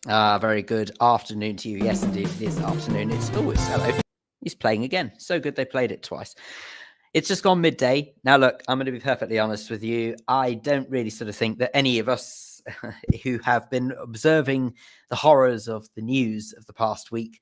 Very good afternoon to you. Yes, indeed, it is afternoon. It's always hello. He's playing again. So good they played it twice. It's just gone midday. Now, look, I'm going to be perfectly honest with you. I don't really sort of think that any of us who have been observing the horrors of the news of the past week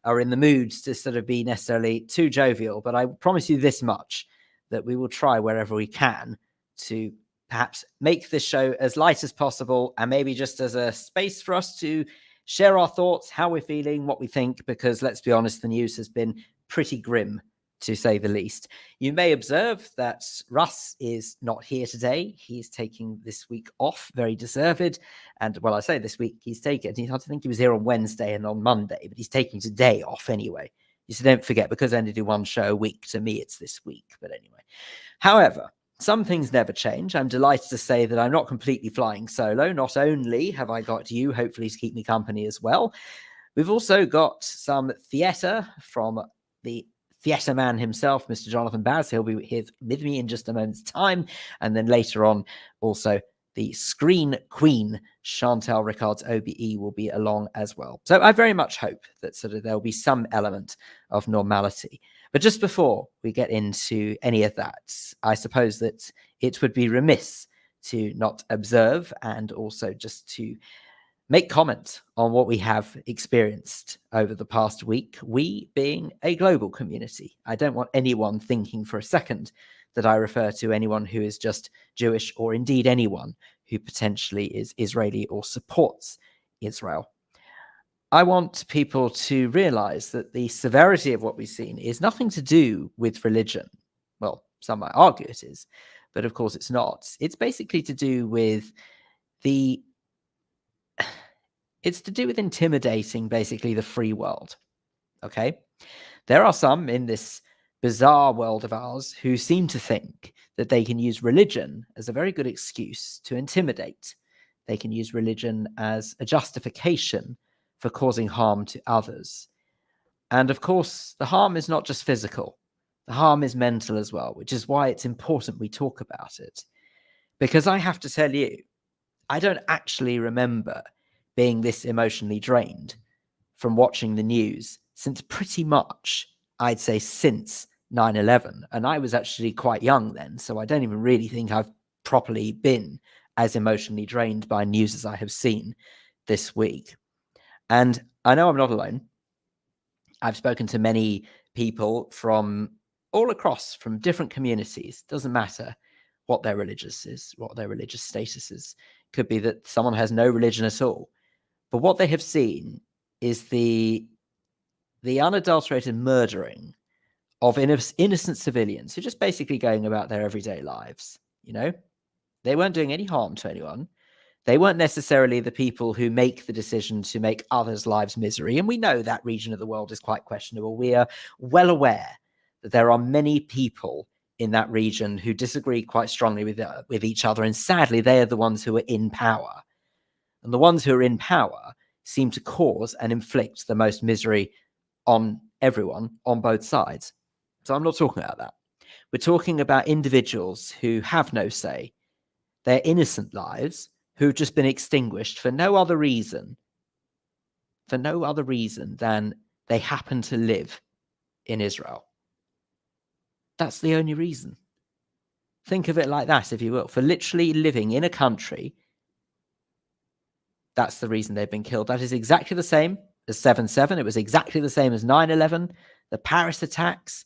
are in the mood to sort of be necessarily too jovial. But I promise you this much, that we will try wherever we can to perhaps make this show as light as possible, and maybe just as a space for us to share our thoughts, how we're feeling, what we think, because let's be honest, the news has been pretty grim, to say the least. You may observe that Russ is not here today. He's taking this week off, very deserved. And well, I say this week he's taken. I think he was here on Wednesday and on Monday, but he's taking today off anyway. So don't forget, because I only do one show a week, to me it's this week. But anyway, however, some things never change. I'm delighted to say that I'm not completely flying solo. Not only have I got you, hopefully, to keep me company as well, we've also got some theatre from the theatre man himself, Mr. Jonathan Baz. He'll be here with me in just a moment's time. And then later on, also the screen queen, Chantal Rickards, OBE, will be along as well. So I very much hope that sort of there'll be some element of normality. But just before we get into any of that, I suppose that it would be remiss to not observe and also just to make comment on what we have experienced over the past week, we being a global community. I don't want anyone thinking for a second that I refer to anyone who is just Jewish, or indeed anyone who potentially is Israeli or supports Israel. I want people to realize that the severity of what we've seen is nothing to do with religion. Well, some might argue it is, but of course it's not. It's basically to do with it's to do with intimidating basically the free world. Okay? There are some in this bizarre world of ours who seem to think that they can use religion as a very good excuse to intimidate. They can use religion as a justification for causing harm to others. And of course, the harm is not just physical. The harm is mental as well, which is why it's important we talk about it. Because I have to tell you, I don't actually remember being this emotionally drained from watching the news since pretty much, I'd say, since 9/11. And I was actually quite young then, so I don't even really think I've properly been as emotionally drained by news as I have seen this week. And I know I'm not alone. I've spoken to many people from all across, from different communities. Doesn't matter what their religious is, what their religious status is. Could be that someone has no religion at all. But what they have seen is the unadulterated murdering of innocent civilians who are just basically going about their everyday lives. You know, they weren't doing any harm to anyone. They weren't necessarily the people who make the decision to make others' lives misery. And we know that region of the world is quite questionable. We are well aware that there are many people in that region who disagree quite strongly with each other. And sadly, they are the ones who are in power. And the ones who are in power seem to cause and inflict the most misery on everyone on both sides. So I'm not talking about that. We're talking about individuals who have no say. Their innocent lives who've just been extinguished for no other reason than they happen to live in Israel. That's the only reason. Think of it like that, if you will. For literally living in a country, that's the reason they've been killed. That is exactly the same as 7/7. It was exactly the same as 9/11, the Paris attacks.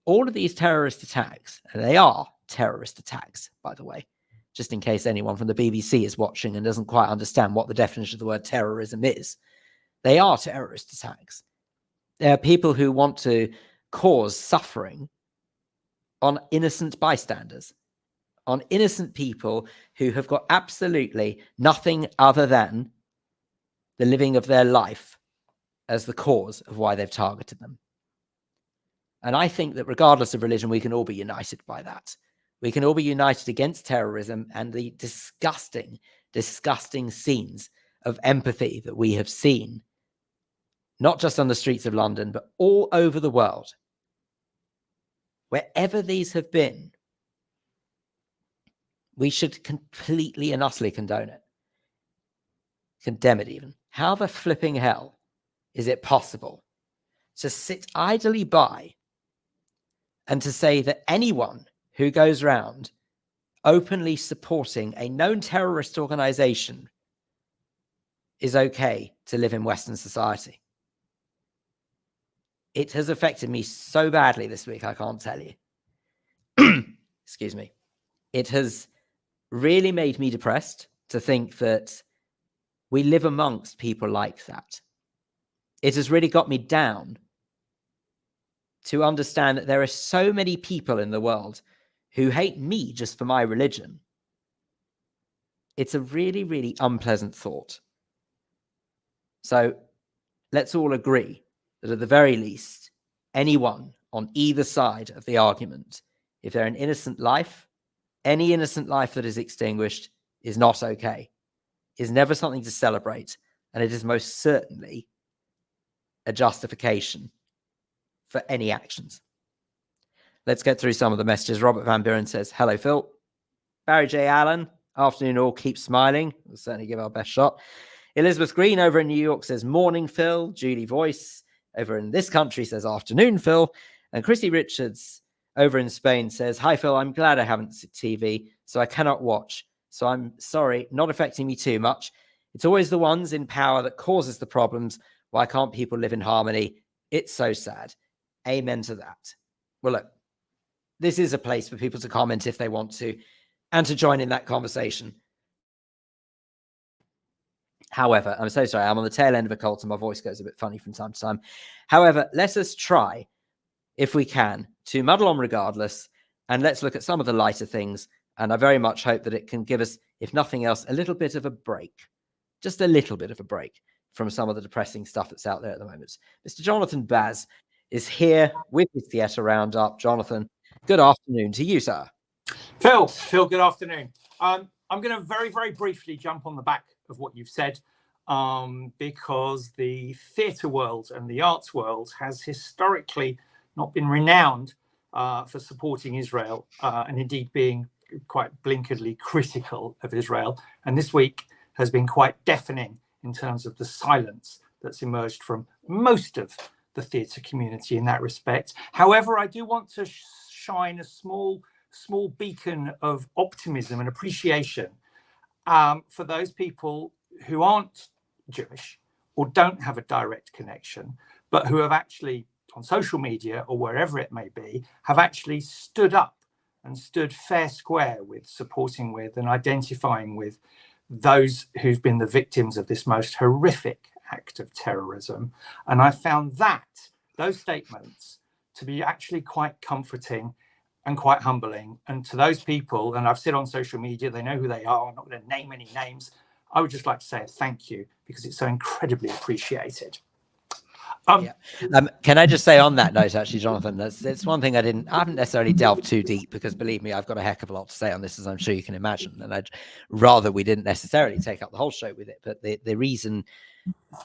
All of these terrorist attacks, and they are terrorist attacks, by the way, just in case anyone from the BBC is watching and doesn't quite understand what the definition of the word terrorism is. They are terrorist attacks. They are people who want to cause suffering on innocent bystanders, on innocent people who have got absolutely nothing other than the living of their life as the cause of why they've targeted them. And I think that regardless of religion, we can all be united by that. We can all be united against terrorism and the disgusting, disgusting scenes of empathy that we have seen, not just on the streets of London, but all over the world. Wherever these have been, we should completely and utterly condone it. Condemn it even. how the flipping hell is it possible to sit idly by and to say that anyone who goes around openly supporting a known terrorist organization is okay to live in Western society? It has affected me so badly this week, I can't tell you. Excuse me. It has really made me depressed to think that we live amongst people like that. It has really got me down to understand that there are so many people in the world who hate me just for my religion. It's a really, really unpleasant thought. So let's all agree that at the very least, anyone on either side of the argument, if they're an innocent life, any innocent life that is extinguished is not okay, is never something to celebrate, and it is most certainly a justification for any actions. Let's get through some of the messages. Robert Van Buren says, hello, Phil. Barry J. Allen, afternoon all, keep smiling. We'll certainly give our best shot. Elizabeth Green over in New York says, morning, Phil. Julie Voice over in this country says, afternoon, Phil. And Chrissy Richards over in Spain says, hi, Phil. I'm glad I haven't seen TV, so I cannot watch. So I'm sorry, not affecting me too much. It's always the ones in power that causes the problems. Why can't people live in harmony? It's so sad. Amen to that. Well, look, this is a place for people to comment if they want to and to join in that conversation. However, I'm so sorry, I'm on the tail end of a cold, so my voice goes a bit funny from time to time. However, let us try, if we can, to muddle on regardless, and let's look at some of the lighter things. And I very much hope that it can give us, if nothing else, a little bit of a break, just a little bit of a break from some of the depressing stuff that's out there at the moment. Mr. Jonathan Baz is here with his theatre roundup. Jonathan, good afternoon to you, sir. Phil, good afternoon. I'm going to very, very briefly jump on the back of what you've said, because the theatre world and the arts world has historically not been renowned for supporting Israel and indeed being quite blinkedly critical of Israel. And this week has been quite deafening in terms of the silence that's emerged from most of the theatre community in that respect. However, I do want to shine a small beacon of optimism and appreciation for those people who aren't Jewish or don't have a direct connection, but who have actually, on social media or wherever it may be, have actually stood up and stood fair square with supporting with and identifying with those who've been the victims of this most horrific act of terrorism. And I found those statements to be actually quite comforting and quite humbling. And to those people, and I've said on social media, they know who they are, I'm not going to name any names, I would just like to say a thank you because it's so incredibly appreciated. Can I just say on that note, actually, Jonathan, it's one thing I haven't necessarily delved too deep because, believe me, I've got a heck of a lot to say on this, as I'm sure you can imagine. And I'd rather we didn't necessarily take up the whole show with it. But the reason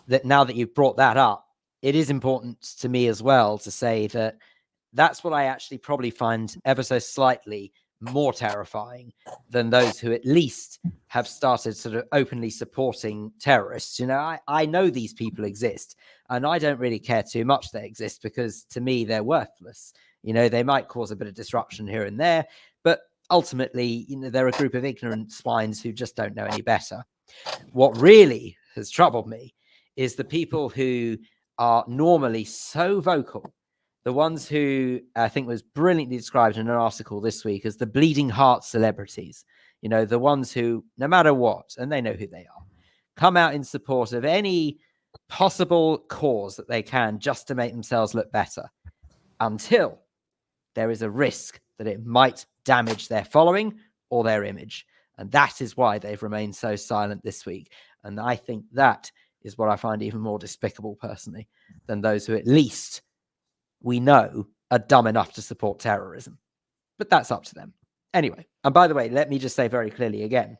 that now that you've brought that up, it is important to me as well to say that that's what I actually probably find ever so slightly more terrifying than those who at least have started sort of openly supporting terrorists. You know, I know these people exist and I don't really care too much they exist because to me, they're worthless. You know, they might cause a bit of disruption here and there, but ultimately, you know, they're a group of ignorant swines who just don't know any better. What really has troubled me is the people who are normally so vocal, the ones who I think was brilliantly described in an article this week as the bleeding heart celebrities, you know, the ones who, no matter what, and they know who they are, come out in support of any possible cause that they can just to make themselves look better until there is a risk that it might damage their following or their image. And that is why they've remained so silent this week. And I think that is what I find even more despicable personally than those who at least we know are dumb enough to support terrorism. But that's up to them. Anyway, and by the way, let me just say very clearly again,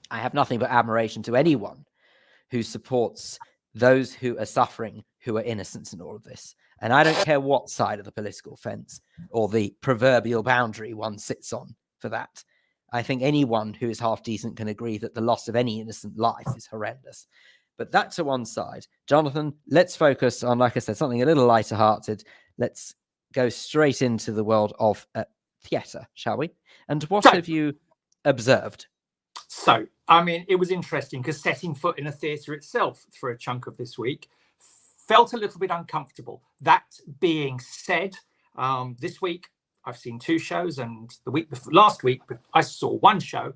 I have nothing but admiration to anyone who supports those who are suffering, who are innocent in all of this. And I don't care what side of the political fence or the proverbial boundary one sits on for that. I think anyone who is half decent can agree that the loss of any innocent life is horrendous. But that to one side. Jonathan, let's focus on, like I said, something a little lighter hearted. Let's go straight into the world of theatre, shall we? And what have you observed? So, I mean, it was interesting because setting foot in a theatre itself for a chunk of this week felt a little bit uncomfortable. That being said, this week I've seen 2 shows, and the week before, last week I saw 1 show.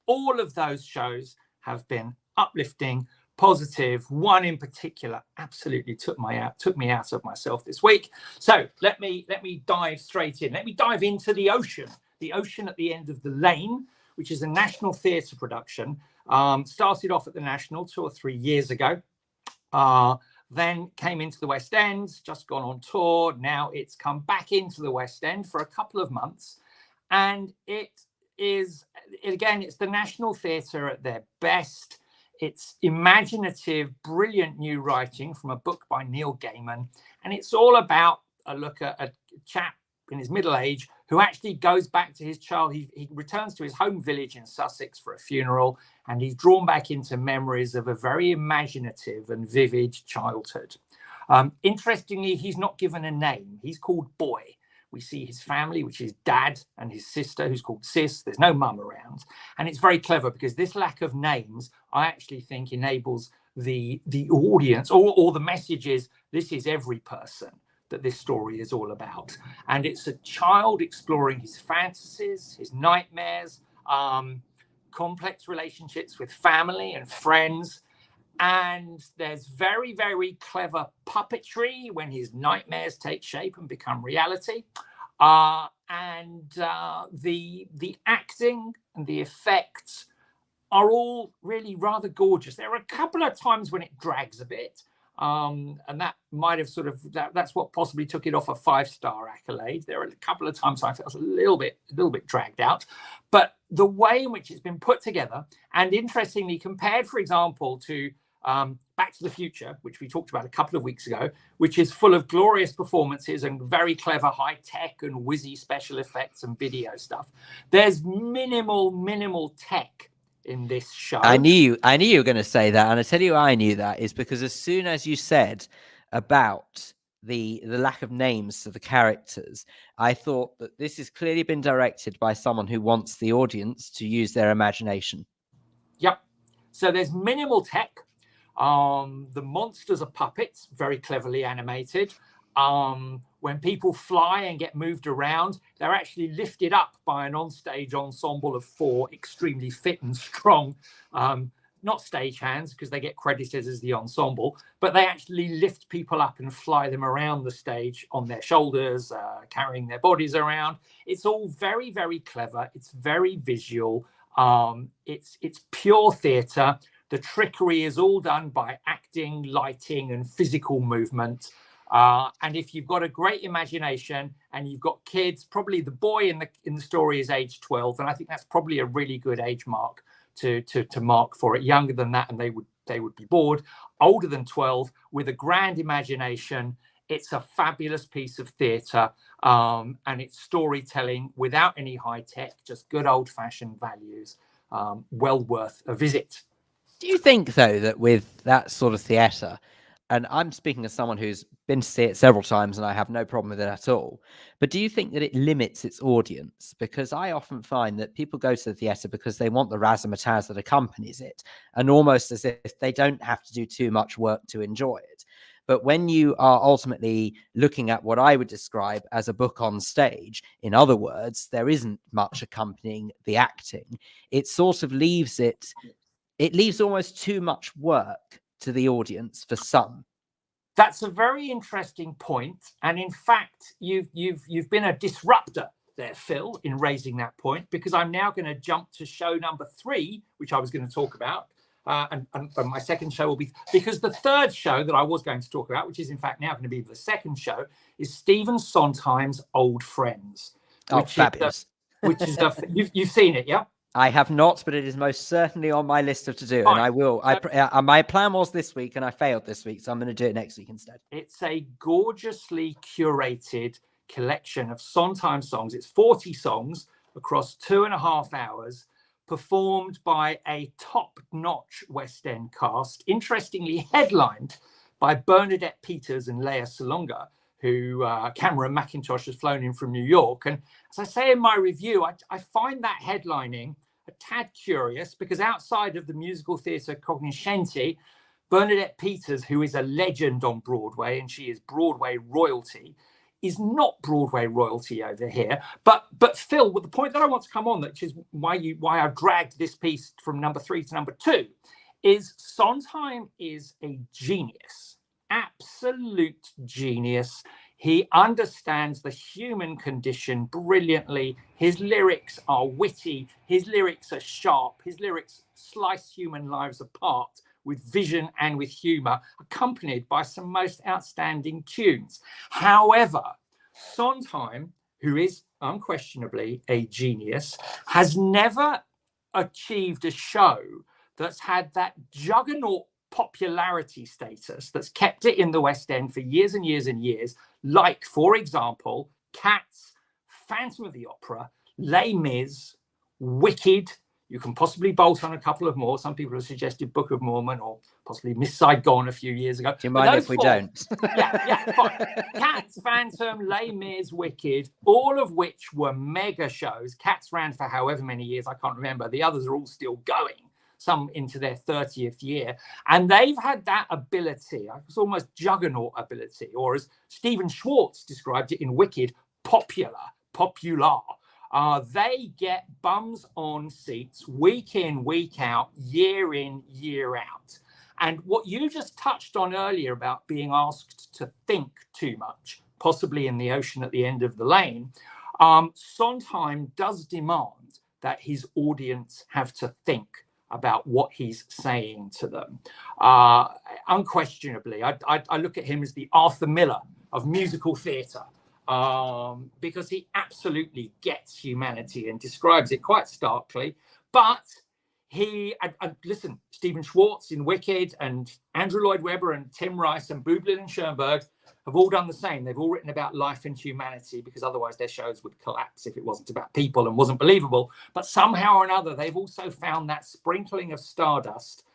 All of those shows have been uplifting, positive. One in particular absolutely took me out of myself this week. So let me dive straight in. Let me dive into The Ocean at the End of the Lane, which is a National Theatre production. Started off at the National 2 or 3 years ago. Then came into the West End, just gone on tour. Now it's come back into the West End for a couple of months. And it's the National Theatre at their best. It's imaginative, brilliant new writing from a book by Neil Gaiman. And it's all about a look at a chap in his middle age who actually goes back to his child. He returns to his home village in Sussex for a funeral, and he's drawn back into memories of a very imaginative and vivid childhood. Interestingly, he's not given a name. He's called Boy. We see his family, which is dad and his sister, who's called Sis. There's no mum around. And it's very clever because this lack of names, I actually think, enables the audience, or the message is, this is every person that this story is all about. And it's a child exploring his fantasies, his nightmares, complex relationships with family and friends. And there's very, very clever puppetry when his nightmares take shape and become reality. And the acting and the effects are all really rather gorgeous. There are a couple of times when it drags a bit. And that might have that's what possibly took it off a 5-star accolade. There are a couple of times I felt a little bit dragged out, but the way in which it's been put together, and interestingly compared, for example, to Back to the Future, which we talked about a couple of weeks ago, which is full of glorious performances and very clever high tech and whizzy special effects and video stuff. There's minimal tech in this show. I knew you were going to say that, and I tell you why I knew that is because as soon as you said about the lack of names to the characters, I thought that this has clearly been directed by someone who wants the audience to use their imagination. Yep. So there's minimal tech. The monsters are puppets, very cleverly animated. When people fly and get moved around, they're actually lifted up by an onstage ensemble of 4 extremely fit and strong, not stagehands because they get credited as the ensemble, but they actually lift people up and fly them around the stage on their shoulders, carrying their bodies around. It's all very, very clever. It's very visual. It's pure theatre. The trickery is all done by acting, lighting, and physical movement. And if you've got a great imagination and you've got kids, probably the boy in the story is age 12, and I think that's probably a really good age mark to mark for it. Younger than that, and they would be bored. Older than 12, with a grand imagination, it's a fabulous piece of theatre, and it's storytelling without any high tech, just good old-fashioned values. Well worth a visit. Do you think, though, that with that sort of theatre, and I'm speaking as someone who's been to see it several times and I have no problem with it at all, but do you think that it limits its audience? Because I often find that people go to the theatre because they want the razzmatazz that accompanies it, and almost as if they don't have to do too much work to enjoy it. But when you are ultimately looking at what I would describe as a book on stage, in other words, there isn't much accompanying the acting. It sort of leaves almost too much work to the audience for some. That's a very interesting point, and in fact, you've been a disruptor there, Phil, in raising that point, because I'm now going to jump to show number 3, which I was going to talk about, and my second show will be, because the third show that I was going to talk about, which is in fact now going to be the second show, is Stephen Sondheim's Old Friends. Fabulous! You've seen it, yeah? I have not, but it is most certainly on my list of to do, and I will. My plan was this week, and I failed this week, so I'm going to do it next week instead. It's a gorgeously curated collection of Sondheim songs. It's 40 songs across 2.5 hours, performed by a top-notch West End cast, interestingly headlined by Bernadette Peters and Lea Salonga, who Cameron Mackintosh has flown in from New York. And as I say in my review, I find that headlining a tad curious, because outside of the musical theatre cognoscenti, Bernadette Peters, who is a legend on Broadway, and she is Broadway royalty, is not Broadway royalty over here. But Phil, with the point that I want to come on, which is why I've dragged this piece from number 3 to number 2, is Sondheim is a genius, absolute genius. He understands the human condition brilliantly. His lyrics are witty. His lyrics are sharp. His lyrics slice human lives apart with vision and with humor, accompanied by some most outstanding tunes. However, Sondheim, who is unquestionably a genius, has never achieved a show that's had that juggernaut popularity status that's kept it in the West End for years and years and years, like, for example, Cats, Phantom of the Opera, Les Mis, Wicked. You can possibly bolt on a couple of more. Some people have suggested Book of Mormon or possibly Miss Saigon a few years ago. Do you mind if we don't? Yeah, fine. Cats, Phantom, Les Mis, Wicked, all of which were mega shows. Cats ran for however many years, I can't remember. The others are all still going, some into their 30th year. And they've had that ability, it's almost juggernaut ability, or as Stephen Schwartz described it in Wicked, popular. They get bums on seats week in, week out, year in, year out. And what you just touched on earlier about being asked to think too much, possibly in the ocean at the end of the lane, Sondheim does demand that his audience have to think about what he's saying to them. Unquestionably, I look at him as the Arthur Miller of musical theatre. Because he absolutely gets humanity and describes it quite starkly. But listen, Stephen Schwartz in Wicked and Andrew Lloyd Webber and Tim Rice and Bublin and Schoenberg have all done the same. They've all written about life and humanity, because otherwise their shows would collapse if it wasn't about people and wasn't believable. But somehow or another, they've also found that sprinkling of stardust,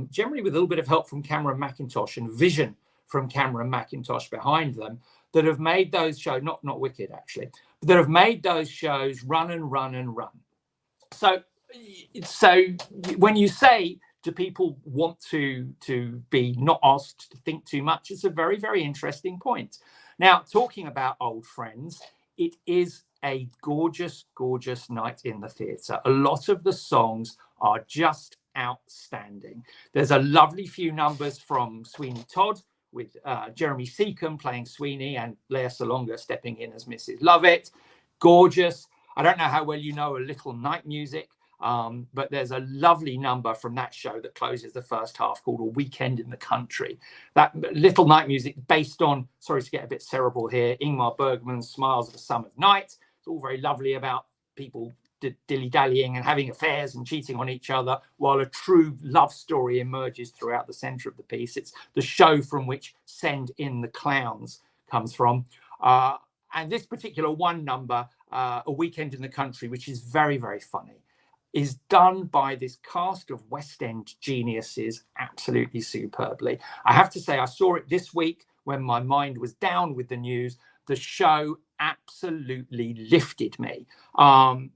generally with a little bit of help from Cameron Mackintosh and vision from Cameron Mackintosh behind them, that have made those shows, not Wicked actually, but that have made those shows run and run and run. So when you say, do people want to be not asked to think too much, it's a very, very interesting point. Now, talking about old friends, it is a gorgeous, gorgeous night in the theatre. A lot of the songs are just outstanding. There's a lovely few numbers from Sweeney Todd, with Jeremy Seacombe playing Sweeney and Lea Salonga stepping in as Mrs. Lovett. Gorgeous. I don't know how well you know A Little Night Music, but there's a lovely number from that show that closes the first half called A Weekend in the Country. That Little Night Music based on, sorry to get a bit cerebral here, Ingmar Bergman's Smiles of a Summer's Night. It's all very lovely about people dilly-dallying and having affairs and cheating on each other, while a true love story emerges throughout the center of the piece. It's the show from which Send in the Clowns comes from. And this particular one number, A Weekend in the Country, which is very, very funny, is done by this cast of West End geniuses absolutely superbly. I have to say, I saw it this week when my mind was down with the news. The show absolutely lifted me.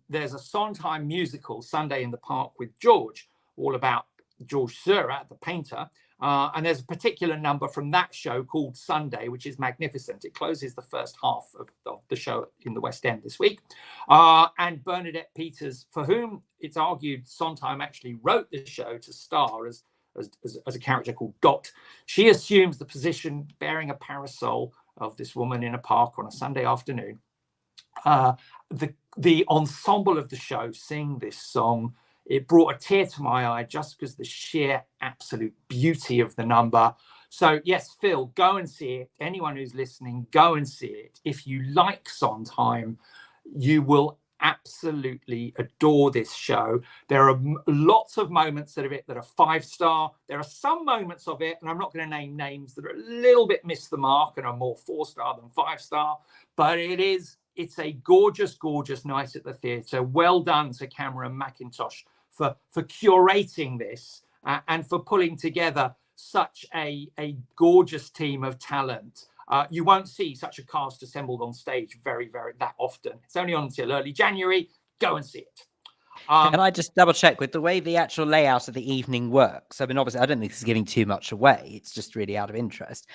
There's a Sondheim musical, Sunday in the Park with George, all about George Seurat, the painter. And there's a particular number from that show called Sunday, which is magnificent. It closes the first half of the show in the West End this week. And Bernadette Peters, for whom it's argued Sondheim actually wrote the show to star as a character called Dot. She assumes the position bearing a parasol of this woman in a park on a Sunday afternoon. The ensemble of the show sing this song. It brought a tear to my eye just because the sheer absolute beauty of the number. So yes, Phil, go and see it. Anyone who's listening, go and see it. If you like Sondheim, you will absolutely adore this show. There are lots of moments of it that are 5-star. There are some moments of it, and I'm not going to name names, that are a little bit miss the mark and are more 4-star than 5-star. But it's a gorgeous, gorgeous night at the theatre. Well done to Cameron Mackintosh for curating this and for pulling together such a gorgeous team of talent. You won't see such a cast assembled on stage very that often. It's only on until early January. Go and see it. Can I just double check with the way the actual layout of the evening works? I mean, obviously, I don't think this is giving too much away. It's just really out of interest.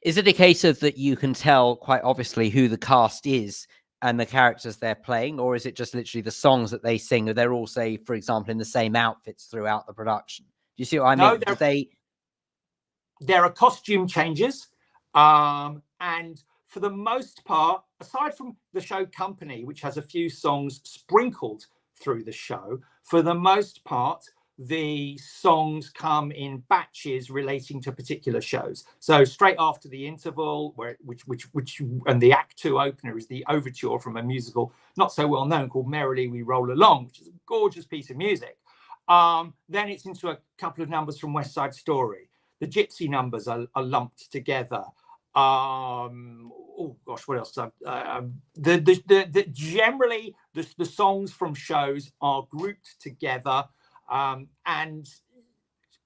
Is it a case of that you can tell quite obviously who the cast is and the characters they're playing, or is it just literally the songs that they sing? Or they're all, say, for example, in the same outfits throughout the production? Do you see what I mean? There are costume changes, and for the most part, aside from the show Company, which has a few songs sprinkled through the show, for the most part, the songs come in batches relating to particular shows. So straight after the interval, which and the Act 2 opener is the overture from a musical not so well known called Merrily We Roll Along, which is a gorgeous piece of music. Then it's into a couple of numbers from West Side Story. The Gypsy numbers are lumped together. Oh gosh, what else? Generally, the songs from shows are grouped together, and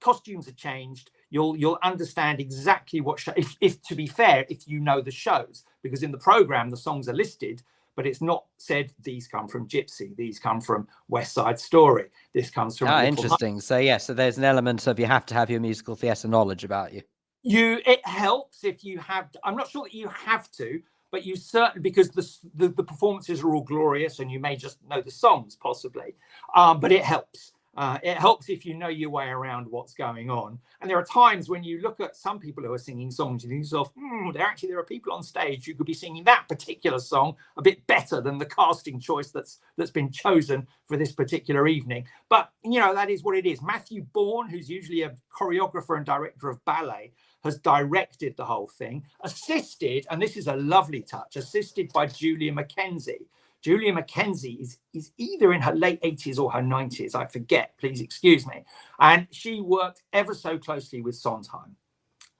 costumes are changed. You'll understand exactly what show. If to be fair, if you know the shows, because in the program the songs are listed, but it's not said these come from Gypsy, these come from West Side Story, this comes from. Interesting. So so there's an element of you have to have your musical theatre knowledge about you. It helps if you have. I'm not sure that you have to, but you certainly, because the performances are all glorious, and you may just know the songs possibly, but it helps. It helps if you know your way around what's going on. And there are times when you look at some people who are singing songs, you think to yourself, there are people on stage who could be singing that particular song a bit better than the casting choice that's been chosen for this particular evening. But that is what it is. Matthew Bourne, who's usually a choreographer and director of ballet, has directed the whole thing, assisted, and this is a lovely touch, assisted by Julia Mackenzie. Julia Mackenzie is either in her late 80s or her 90s, I forget, please excuse me. And she worked ever so closely with Sondheim.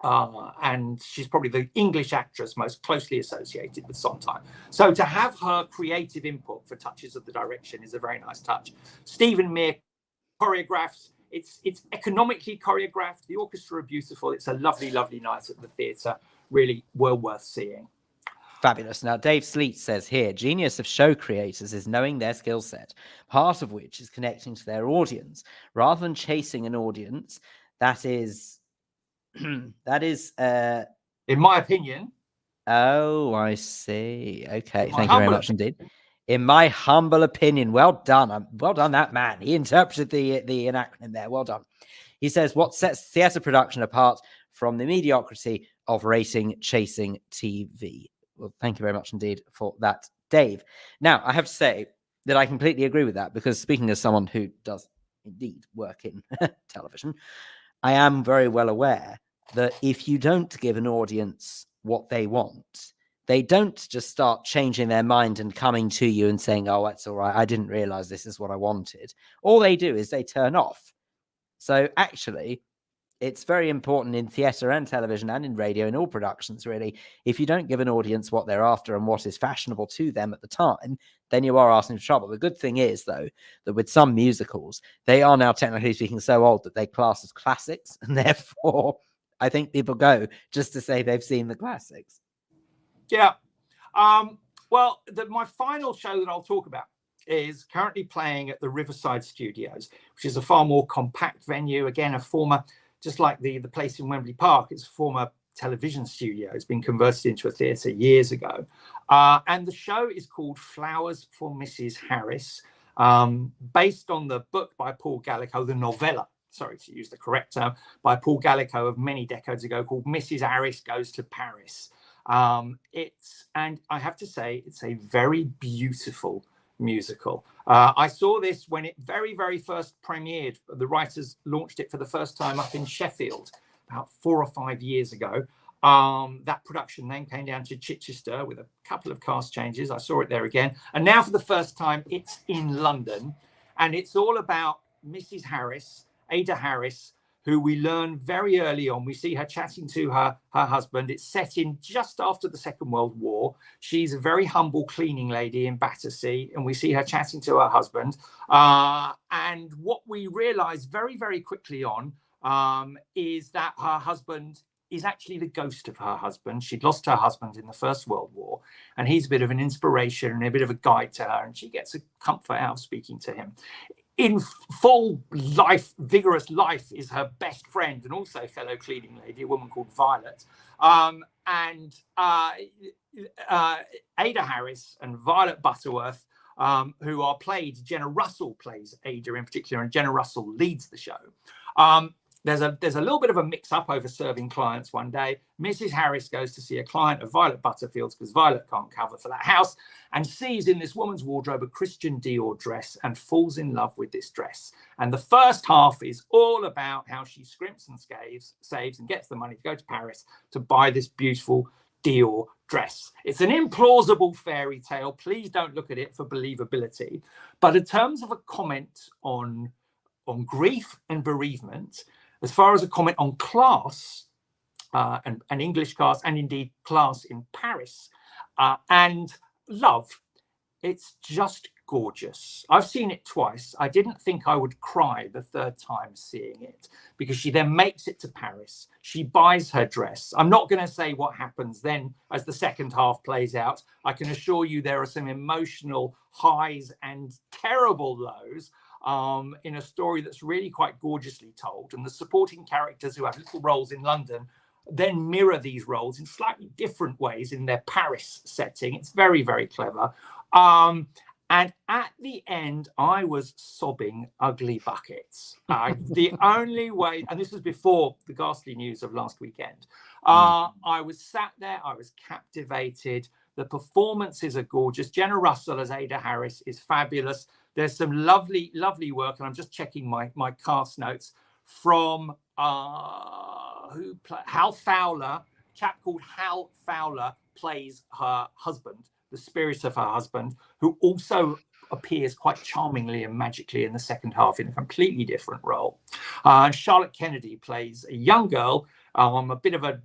And she's probably the English actress most closely associated with Sondheim. So to have her creative input for touches of the direction is a very nice touch. Stephen Mear choreographs. It's economically choreographed. The orchestra are beautiful. It's a lovely night at the theatre. Really well worth seeing. Fabulous. Now, Dave Sleet says here, genius of show creators is knowing their skill set, part of which is connecting to their audience. Rather than chasing an audience, that is, in my opinion. Oh, I see. Okay, thank you very much indeed. In my humble opinion, well done. Well done, that man. He interpreted the acronym there. Well done. He says, what sets theatre production apart from the mediocrity of rating chasing TV? Well, thank you very much indeed for that, Dave. Now, I have to say that I completely agree with that, because speaking as someone who does indeed work in television, I am very well aware that if you don't give an audience what they want, they don't just start changing their mind and coming to you and saying, oh, that's all right, I didn't realize this is what I wanted. All they do is they turn off. So actually, it's very important in theatre and television and in radio, in all productions, really. If you don't give an audience what they're after and what is fashionable to them at the time, then you are asking for trouble. The good thing is, though, that with some musicals, they are now technically speaking so old that they class as classics. And therefore, I think people go just to say they've seen the classics. Yeah. Well, my final show that I'll talk about is currently playing at the Riverside Studios, which is a far more compact venue. Again, a former, just like the place in Wembley Park, it's a former television studio. It's been converted into a theatre years ago. And the show is called Flowers for Mrs. Harris, based on the book by Paul Gallico, the novella, sorry to use the correct term, by Paul Gallico of many decades ago, called Mrs. Harris Goes to Paris. And I have to say, it's a very beautiful musical. I saw this when it very first premiered. The writers launched it for the first time up in Sheffield about 4 or 5 years ago. That production then came down to Chichester with a couple of cast changes. I saw it there again. And now for the first time, it's in London. And it's all about Mrs. Harris, Ada Harris, who we learn very early on. We see her chatting to her husband. It's set in just after the Second World War. She's a very humble cleaning lady in Battersea, and we see her chatting to her husband. And what we realize very, very quickly on is that her husband is actually the ghost of her husband. She'd lost her husband in the First World War, and he's a bit of an inspiration and a bit of a guide to her, and she gets a comfort out of speaking to him. In full life, vigorous life, is her best friend and also fellow cleaning lady, a woman called Violet. Ada Harris and Violet Butterworth, who are played, Jenna Russell plays Ada in particular, and Jenna Russell leads the show. There's a little bit of a mix-up over serving clients one day. Mrs. Harris goes to see a client of Violet Butterfield's because Violet can't cover for that house, and sees in this woman's wardrobe a Christian Dior dress and falls in love with this dress. And the first half is all about how she scrimps and saves and gets the money to go to Paris to buy this beautiful Dior dress. It's an implausible fairy tale. Please don't look at it for believability. But in terms of a comment on grief and bereavement, as far as a comment on class, and English class, and indeed class in Paris, and love, it's just gorgeous. I've seen it twice. I didn't think I would cry the third time seeing it, because she then makes it to Paris. She buys her dress. I'm not going to say what happens then as the second half plays out. I can assure you there are some emotional highs and terrible lows in a story that's really quite gorgeously told. And the supporting characters who have little roles in London then mirror these roles in slightly different ways in their Paris setting. It's very, very clever. And at the end, I was sobbing ugly buckets. The only way, and this was before the ghastly news of last weekend, I was sat there, I was captivated. The performances are gorgeous. Jenna Russell as Ada Harris is fabulous. There's some lovely, lovely work, and I'm just checking my cast notes from Hal Fowler. A chap called Hal Fowler plays her husband, the spirit of her husband, who also appears quite charmingly and magically in the second half in a completely different role. Charlotte Kennedy plays a young girl, a bit of a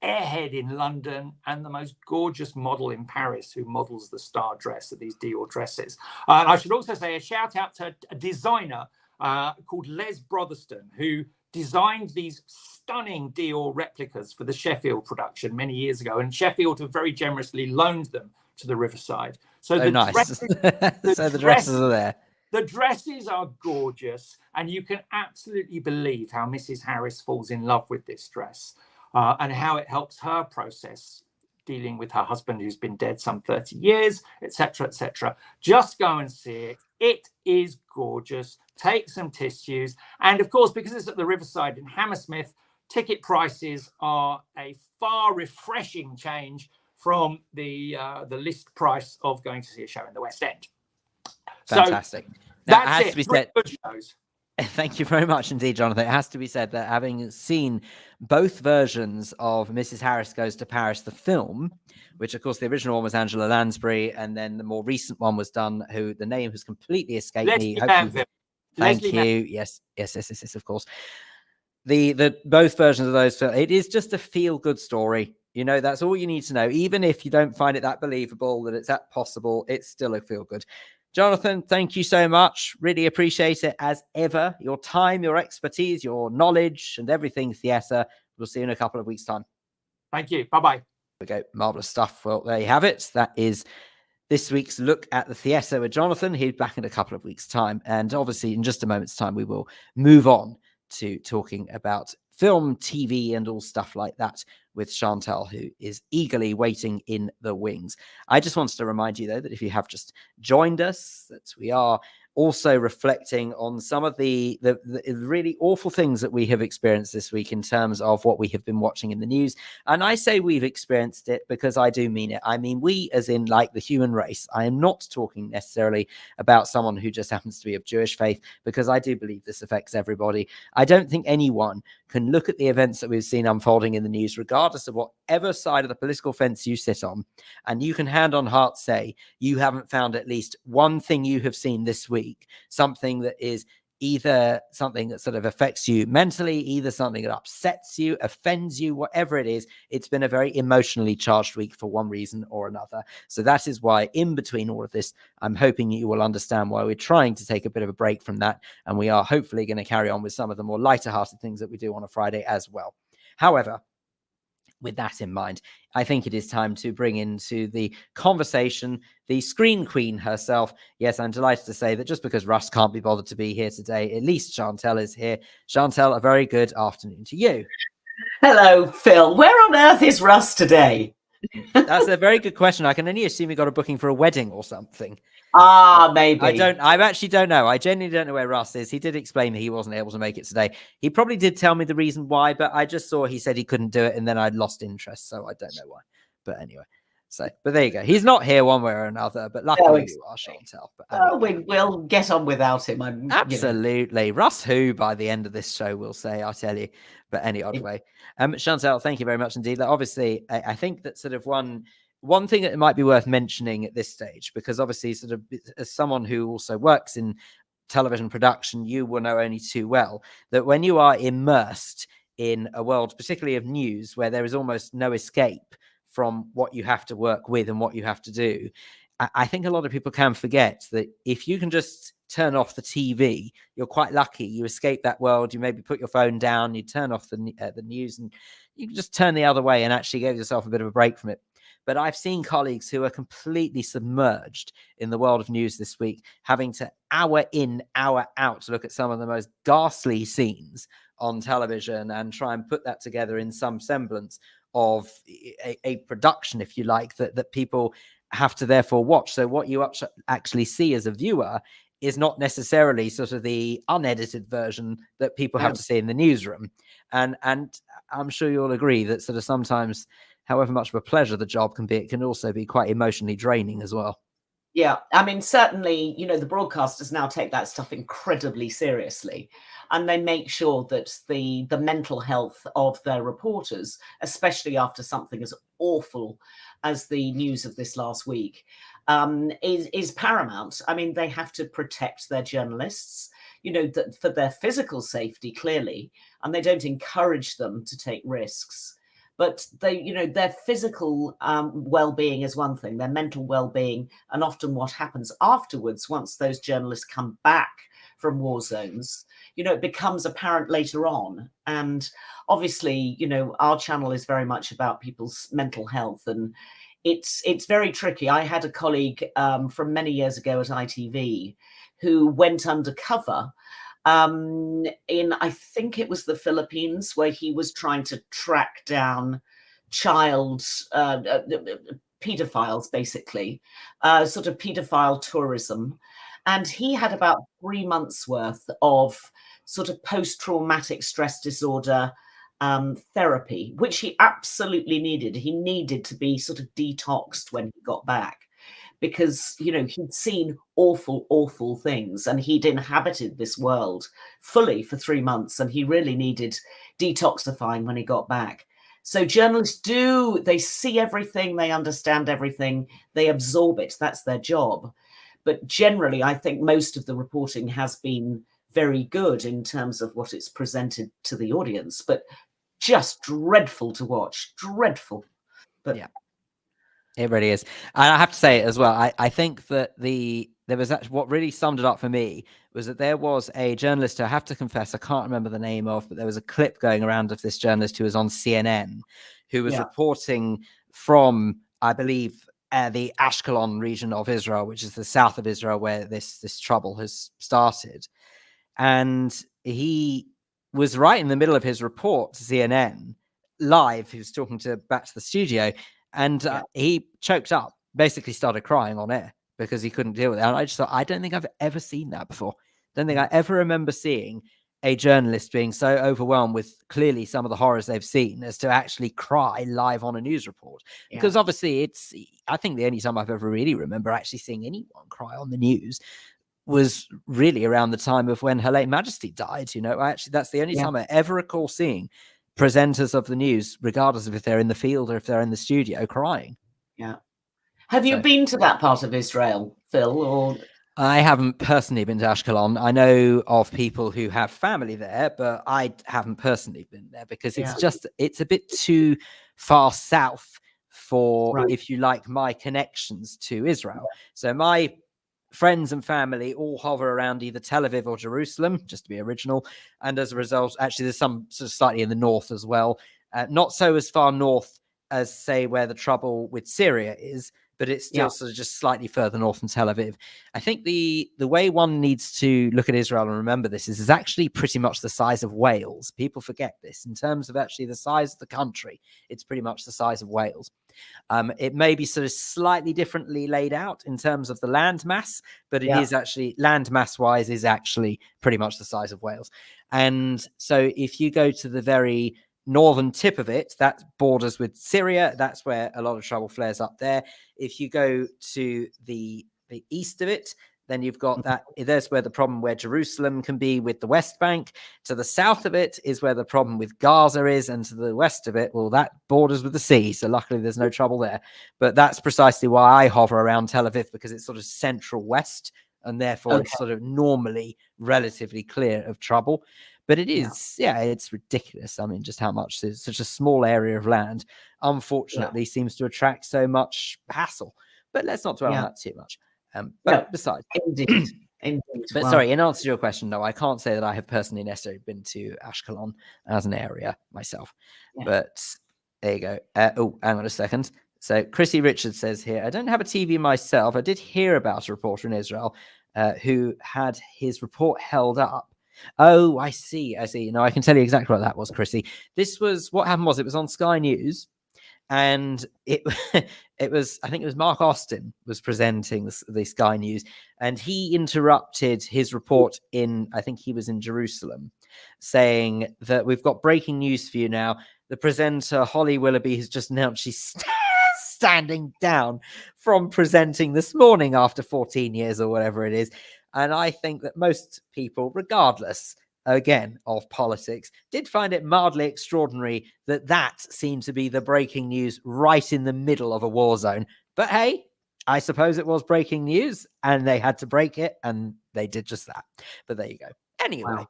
airhead in London, and the most gorgeous model in Paris who models the star dress of these Dior dresses. And I should also say a shout out to a designer called Les Brotherston, who designed these stunning Dior replicas for the Sheffield production many years ago, and Sheffield have very generously loaned them to the Riverside. So nice. The dresses are there. The dresses are gorgeous, and you can absolutely believe how Mrs. Harris falls in love with this dress. And how it helps her process dealing with her husband who's been dead some 30 years, etc., etc. Just go and see it. It is gorgeous. Take some tissues. And of course, because it's at the Riverside in Hammersmith, ticket prices are a far refreshing change from the list price of going to see a show in the West End. Fantastic. So now, that's it. 3 good shows. Thank you very much indeed, Jonathan. It has to be said that having seen both versions of Mrs. Harris Goes to Paris, the film, which of course the original one was Angela Lansbury, and then the more recent one was done, who the name has completely escaped me. Thank you. Yes, of course. The both versions of those, it is just a feel-good story. You know, that's all you need to know. Even if you don't find it that believable, that it's that possible, it's still a feel-good. Jonathan, thank you so much. Really appreciate it as ever. Your time, your expertise, your knowledge, and everything theatre. We'll see you in a couple of weeks' time. Thank you. Bye-bye. Okay, marvellous stuff. Well, there you have it. That is this week's look at the theatre with Jonathan. He's back in a couple of weeks' time. And obviously, in just a moment's time, we will move on to talking about film, TV, and all stuff like that with Chantal, who is eagerly waiting in the wings. I just wanted to remind you, though, that if you have just joined us, that we are also reflecting on some of the really awful things that we have experienced this week in terms of what we have been watching in the news. And I say we've experienced it because I do mean it. I mean we as in like the human race. I am not talking necessarily about someone who just happens to be of Jewish faith, because I do believe this affects everybody. I don't think anyone can look at the events that we've seen unfolding in the news, regardless of whatever side of the political fence you sit on, and you can hand on heart say you haven't found at least one thing you have seen this week, something that is either something that sort of affects you mentally, either something that upsets you, offends you, whatever it is. It's been a very emotionally charged week for one reason or another. So that is why, in between all of this, I'm hoping you will understand why we're trying to take a bit of a break from that. And we are hopefully going to carry on with some of the more lighter hearted things that we do on a Friday as well. However, with that in mind, I think it is time to bring into the conversation the screen queen herself. Yes, I'm delighted to say that just because Russ can't be bothered to be here today, at least Chantal is here. Chantal, a very good afternoon to you. Hello, Phil. Where on earth is Russ today? That's a very good question. I can only assume he got a booking for a wedding or something. Maybe. I actually don't know. I genuinely don't know where Russ is. He did explain that he wasn't able to make it today. He probably did tell me the reason why, but I just saw he said he couldn't do it, and then I'd lost interest, so I don't know why. But anyway, but there you go. He's not here one way or another, but luckily you are, Chantal. But anyway. We'll get on without him. Absolutely. Russ who by the end of this show will say, I'll tell you, but any odd way. Chantal, thank you very much indeed. Obviously, I think that sort of one thing that might be worth mentioning at this stage, because obviously sort of as someone who also works in television production, you will know only too well that when you are immersed in a world, particularly of news, where there is almost no escape from what you have to work with and what you have to do, I think a lot of people can forget that if you can just turn off the TV, you're quite lucky. You escape that world. You maybe put your phone down, you turn off the news, and you can just turn the other way and actually give yourself a bit of a break from it. But I've seen colleagues who are completely submerged in the world of news this week, having to hour in, hour out to look at some of the most ghastly scenes on television and try and put that together in some semblance of a production, if you like, that people have to therefore watch. So what you actually see as a viewer is not necessarily sort of the unedited version that people have to see in the newsroom. And I'm sure you'll agree that sort of sometimes, however much of a pleasure the job can be, it can also be quite emotionally draining as well. Yeah, I mean, certainly, the broadcasters now take that stuff incredibly seriously, and they make sure that the mental health of their reporters, especially after something as awful as the news of this last week, is paramount. I mean, they have to protect their journalists, for their physical safety, clearly, and they don't encourage them to take risks. But their physical well-being is one thing, their mental well-being, and often what happens afterwards once those journalists come back from war zones, it becomes apparent later on. And obviously, our channel is very much about people's mental health, and it's very tricky. I had a colleague from many years ago at ITV who went undercover in, I think it was the Philippines, where he was trying to track down child pedophiles, basically, sort of pedophile tourism. And he had about 3 months worth of sort of post-traumatic stress disorder therapy, which he absolutely needed. He needed to be sort of detoxed when he got back, because, he'd seen awful, awful things, and he'd inhabited this world fully for 3 months, and he really needed detoxifying when he got back. So journalists they see everything, they understand everything, they absorb it. That's their job. But generally, I think most of the reporting has been very good in terms of what it's presented to the audience, but just dreadful to watch. Dreadful. But yeah. It really is. And I have to say it as well. I think that there was actually what really summed it up for me was that there was a journalist, I have to confess, I can't remember the name of, but there was a clip going around of this journalist who was on CNN, who was reporting from, I believe, the Ashkelon region of Israel, which is the south of Israel, where this trouble has started. And he was right in the middle of his report to CNN live. He was talking back to the studio, and he choked up, basically started crying on air because he couldn't deal with it. And I just thought, I don't think I've ever seen that before. Don't think I ever remember seeing a journalist being so overwhelmed with clearly some of the horrors they've seen as to actually cry live on a news report. Because obviously I think the only time I've ever really remember actually seeing anyone cry on the news was really around the time of when Her Late Majesty died. Actually, that's the only time I ever recall seeing presenters of the news, regardless of if they're in the field or if they're in the studio, crying. Yeah. Have you been to that part of Israel, Phil? Or I haven't personally been to Ashkelon. I know of people who have family there, but I haven't personally been there because it's a bit too far south for, if you like, my connections to Israel. So my friends and family all hover around either Tel Aviv or Jerusalem, just to be original. And as a result, actually, there's some sort of slightly in the north as well. Not so as far north as, say, where the trouble with Syria is, but it's still sort of just slightly further north than Tel Aviv. I think the way one needs to look at Israel and remember this is actually pretty much the size of Wales. People forget this. In terms of actually the size of the country, it's pretty much the size of Wales. It may be sort of slightly differently laid out in terms of the land mass, but it is actually, land mass wise, is actually pretty much the size of Wales. And so if you go to the very northern tip of it, that borders with Syria, that's where a lot of trouble flares up there. If you go to the east of it, then you've got that, there's where the problem where Jerusalem can be with the West Bank. To the south of it is where the problem with Gaza is, and to the west of it, well, that borders with the sea. So luckily there's no trouble there. But that's precisely why I hover around Tel Aviv, because it's sort of central west, and therefore it's sort of normally relatively clear of trouble. But it is, it's ridiculous. I mean, just how much such a small area of land, unfortunately, seems to attract so much hassle. But let's not dwell on that too much. But besides, indeed. But sorry, in answer to your question, no, I can't say that I have personally necessarily been to Ashkelon as an area myself. But there you go. Oh, hang on a second. So Chrissy Richards says here, I don't have a TV myself. I did hear about a reporter in Israel who had his report held up. Oh, I see. No, I can tell you exactly what that was, Chrissy. This was, what happened was, it was on Sky News. And it was, I think it was Mark Austin was presenting the Sky News, and he interrupted his report in, I think he was in Jerusalem, saying that we've got breaking news for you now. The presenter, Holly Willoughby, has just announced she's standing down from presenting this morning after 14 years or whatever it is. And I think that most people, regardless, again, of politics, did find it mildly extraordinary that seemed to be the breaking news right in the middle of a war zone. But hey, I suppose it was breaking news and they had to break it, and they did just that. But there you go. Anyway,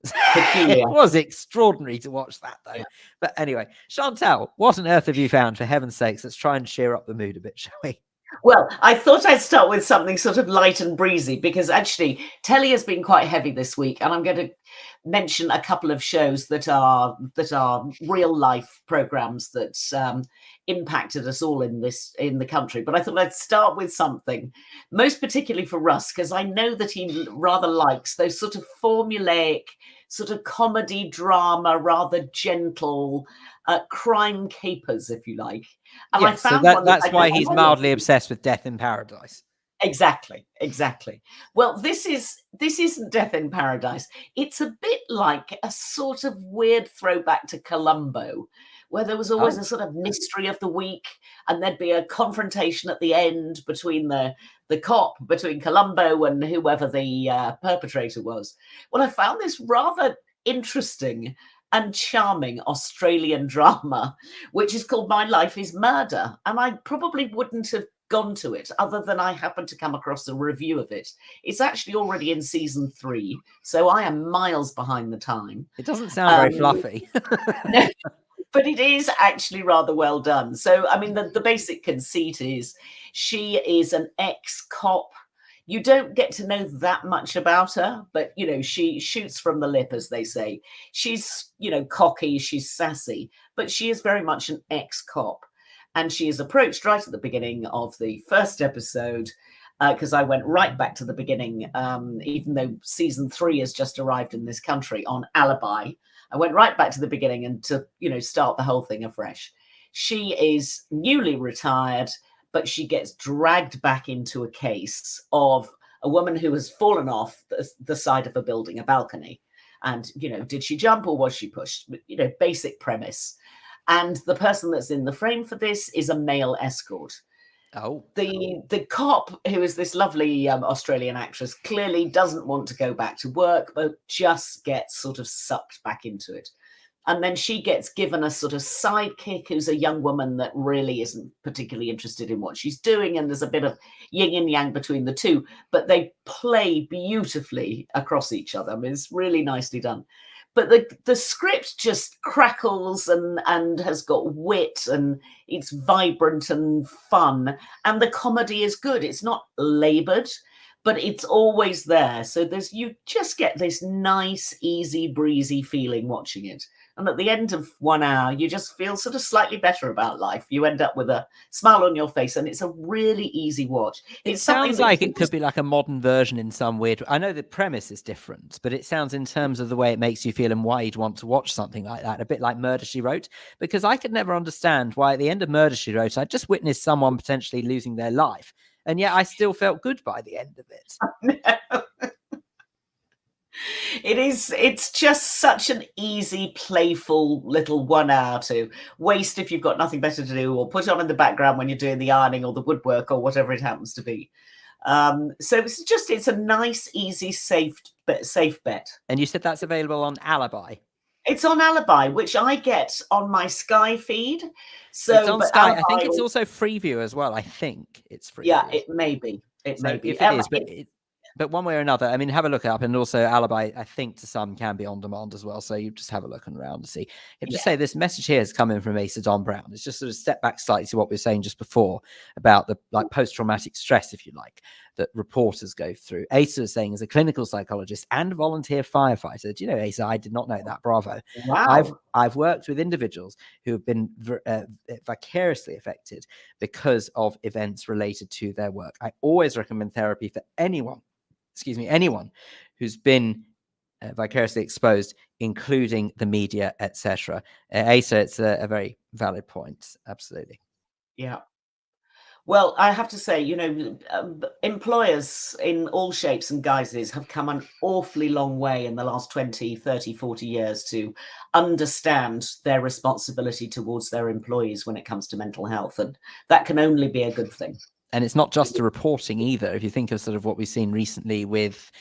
it was extraordinary to watch that, though. Yeah. But anyway, Chantal, what on earth have you found, for heaven's sakes? Let's try and cheer up the mood a bit, shall we? Well, I thought I'd start with something sort of light and breezy, because actually telly has been quite heavy this week, and I'm going to mention a couple of shows that are real life programs that impacted us all in the country. But I thought I'd start with something most particularly for Russ, because I know that he rather likes those sort of formulaic, sort of comedy drama, rather gentle crime capers, if you like. And I found that's why he's mildly obsessed with Death in Paradise. Exactly. Well, this isn't Death in Paradise. It's a bit like a sort of weird throwback to Columbo, where there was always a sort of mystery of the week, and there'd be a confrontation at the end between the cop, between Columbo and whoever the perpetrator was. Well, I found this rather interesting and charming Australian drama, which is called My Life is Murder. And I probably wouldn't have gone to it other than I happened to come across a review of it. It's actually already in season 3, so I am miles behind the time. It doesn't sound very fluffy. No, but it is actually rather well done. So, I mean, the basic conceit is she is an ex-cop. You don't get to know that much about her, but, you know, she shoots from the lip, as they say. She's, you know, cocky, she's sassy, but she is very much an ex-cop. And she is approached right at the beginning of the first episode, because I went right back to the beginning, even though season 3 has just arrived in this country on Alibi. I went right back to the beginning and to, you know, start the whole thing afresh. She is newly retired, but she gets dragged back into a case of a woman who has fallen off the side of a building, a balcony. And, you know, did she jump or was she pushed? You know, basic premise. And the person that's in the frame for this is a male escort. Oh. The cop, who is this lovely Australian actress, clearly doesn't want to go back to work, but just gets sort of sucked back into it. And then she gets given a sort of sidekick who's a young woman that really isn't particularly interested in what she's doing. And there's a bit of yin and yang between the two, but they play beautifully across each other. I mean, it's really nicely done. But the script just crackles and has got wit, and it's vibrant and fun. And the comedy is good. It's not labored, but it's always there. So you just get this nice, easy, breezy feeling watching it. And at the end of 1 hour, you just feel sort of slightly better about life. You end up with a smile on your face, and it's a really easy watch. It sounds like it could be like a modern version in some weird. I know the premise is different, but it sounds, in terms of the way it makes you feel and why you'd want to watch something like that, a bit like Murder, She Wrote. Because I could never understand why at the end of Murder, She Wrote, I just witnessed someone potentially losing their life, and yet I still felt good by the end of it. It's just such an easy, playful little 1 hour to waste if you've got nothing better to do, or put on in the background when you're doing the ironing or the woodwork or whatever it happens to be. So it's a nice, easy, safe bet. And you said that's available on Alibi. It's on Alibi, which I get on my Sky feed. So it's on Sky. I think it's also Freeview as well. I think it's Freeview. Yeah, it may be. It may be. If it is, but one way or another, I mean, have a look it up. And also Alibi, I think to some can be on demand as well. So you just have a look around and see. Just say this message here is coming from Asa Don Brown. It's just sort of step back slightly to what we were saying just before about the post-traumatic stress, if you like, that reporters go through. Asa is saying, as a clinical psychologist and volunteer firefighter, do you know, Asa, I did not know that. Bravo. Wow. I've worked with individuals who have been vicariously affected because of events related to their work. I always recommend therapy for anyone who's been vicariously exposed, including the media, etc. Asa, it's a very valid point. Absolutely. Yeah. Well, I have to say, employers in all shapes and guises have come an awfully long way in the last 20, 30, 40 years to understand their responsibility towards their employees when it comes to mental health. And that can only be a good thing. And it's not just the reporting either. If you think of sort of what we've seen recently with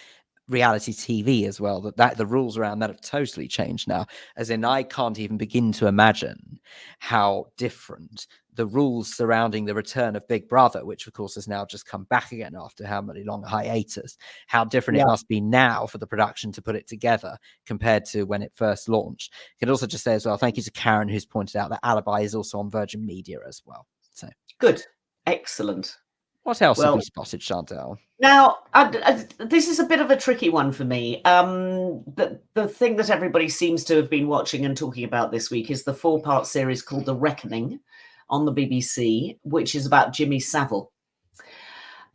reality TV as well, that the rules around that have totally changed now. As in, I can't even begin to imagine how different the rules surrounding the return of Big Brother, which of course has now just come back again after how many long hiatus, how different it must be now for the production to put it together compared to when it first launched. You could also just say as well, thank you to Karen, who's pointed out that Alibi is also on Virgin Media as well. So good. Excellent. What else have we spotted, Chantal? Now, this is a bit of a tricky one for me. The thing that everybody seems to have been watching and talking about this week is the 4-part series called The Reckoning on the BBC, which is about Jimmy Savile.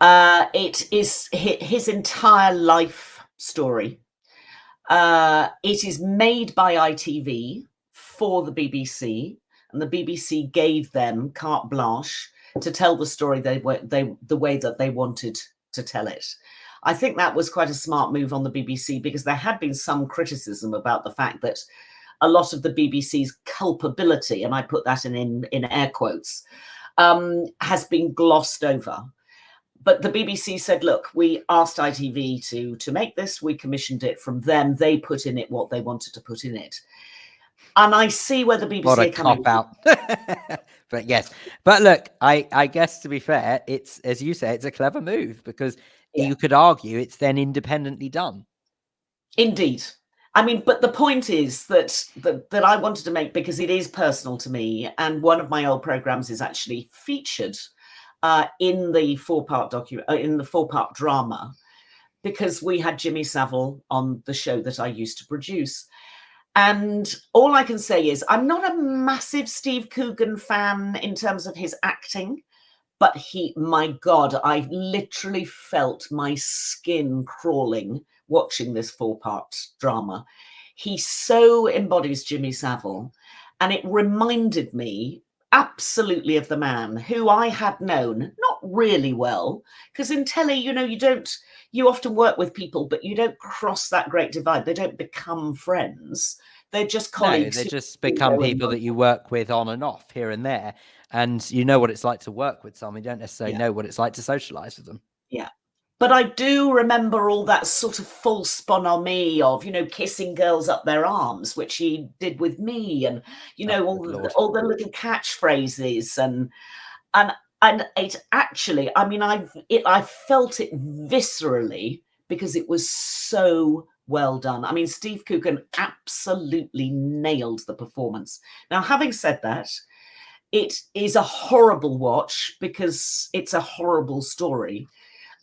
It is his entire life story. It is made by ITV for the BBC, and the BBC gave them carte blanche to tell the story the way that they wanted to tell it. I think that was quite a smart move on the BBC, because there had been some criticism about the fact that a lot of the BBC's culpability, and I put that in air quotes, has been glossed over. But the BBC said, look, we asked ITV to make this. We commissioned it from them. They put in it what they wanted to put in it. And I see where the BBC what a cop out. But yes, but look, I guess, to be fair, it's, as you say, it's a clever move, because you could argue it's then independently done. Indeed. I mean, but the point is that I wanted to make, because it is personal to me, and one of my old programs is actually featured in the 4-part drama, because we had Jimmy Savile on the show that I used to produce. And all I can say is I'm not a massive Steve Coogan fan in terms of his acting, but my God, I literally felt my skin crawling watching this 4-part drama. He so embodies Jimmy Savile, and it reminded me absolutely of the man who I had known, not really well, because in telly, you often work with people, but you don't cross that great divide. They don't become friends. They're just colleagues. No, they just become people that you work with on and off here and there. And you know what it's like to work with someone. You don't necessarily know what it's like to socialize with them. Yeah. But I do remember all that sort of false bonhomie of, kissing girls up their arms, which he did with me, and Oh, good Lord. all the little catchphrases, and it actually, I mean, I felt it viscerally because it was so well done. I mean, Steve Coogan absolutely nailed the performance. Now, having said that, it is a horrible watch because it's a horrible story.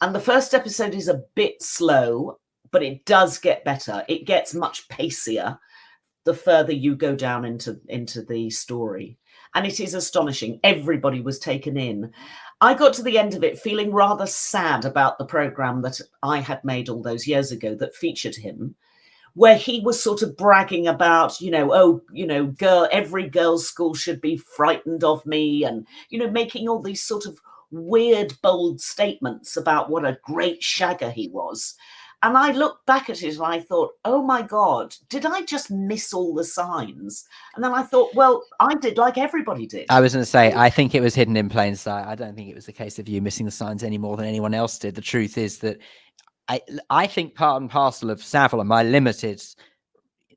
And the first episode is a bit slow, but it does get better. It gets much pacier the further you go down into the story. And it is astonishing. Everybody was taken in. I got to the end of it feeling rather sad about the program that I had made all those years ago that featured him, where he was sort of bragging about, every girl's school should be frightened of me, and, making all these sort of weird, bold statements about what a great shagger he was. And I looked back at it and I thought, oh my God, did I just miss all the signs? And then I thought, well, I did like everybody did. I was going to say, I think it was hidden in plain sight. I don't think it was a case of you missing the signs any more than anyone else did. The truth is that I think part and parcel of Savile and my limited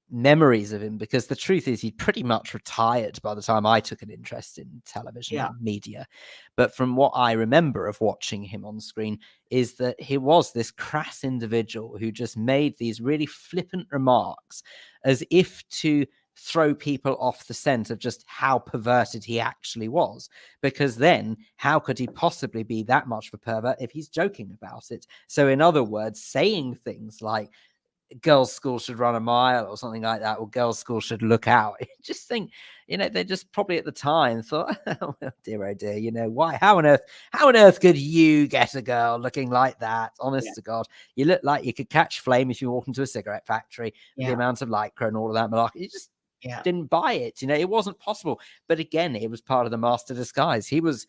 memories of him, because the truth is he'd pretty much retired by the time I took an interest in television and media. But from what I remember of watching him on screen is that he was this crass individual who just made these really flippant remarks as if to throw people off the scent of just how perverted he actually was, because then how could he possibly be that much of a pervert if he's joking about it? So in other words, saying things like girls' school should run a mile or something like that, or girls' school should look out. I just think, they just probably at the time thought, oh dear, why? How on earth could you get a girl looking like that? Honest to God, you look like you could catch flame if you walk into a cigarette factory. The amount of lycra and all of that malarkey, you just didn't buy it. It wasn't possible. But again, it was part of the master disguise. He was,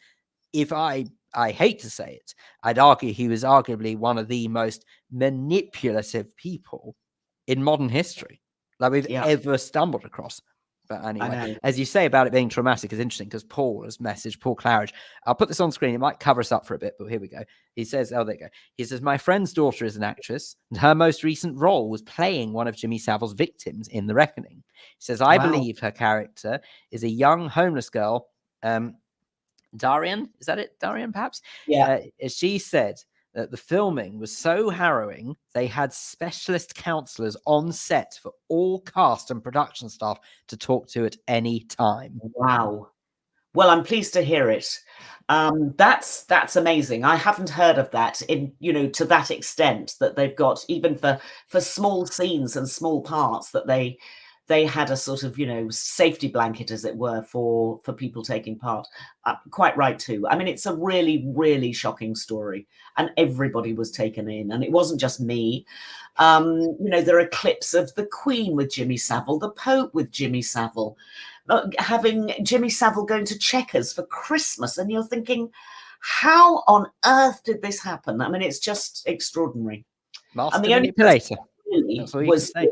if I hate to say it, I'd argue he was arguably one of the most manipulative people in modern history that we've ever stumbled across. But anyway, as you say about it being traumatic is interesting, because Paul has messaged, Paul Claridge. I'll put this on screen. It might cover us up for a bit, but here we go. He says, oh, there you go. He says, my friend's daughter is an actress, and her most recent role was playing one of Jimmy Savile's victims in The Reckoning. He says, I believe her character is a young homeless girl, Darian, is that it? Darian, perhaps? She said that the filming was so harrowing, they had specialist counselors on set for all cast and production staff to talk to at any time. Wow. Well, I'm pleased to hear it. That's amazing. I haven't heard of that to that extent, that they've got, even for small scenes and small parts, that they had a sort of, safety blanket, as it were, for people taking part. Quite right, too. I mean, it's a really, really shocking story, and everybody was taken in. And it wasn't just me. There are clips of the Queen with Jimmy Savile, the Pope with Jimmy Savile, having Jimmy Savile going to Chequers for Christmas. And you're thinking, how on earth did this happen? I mean, it's just extraordinary. Master manipulator. That's all you can say.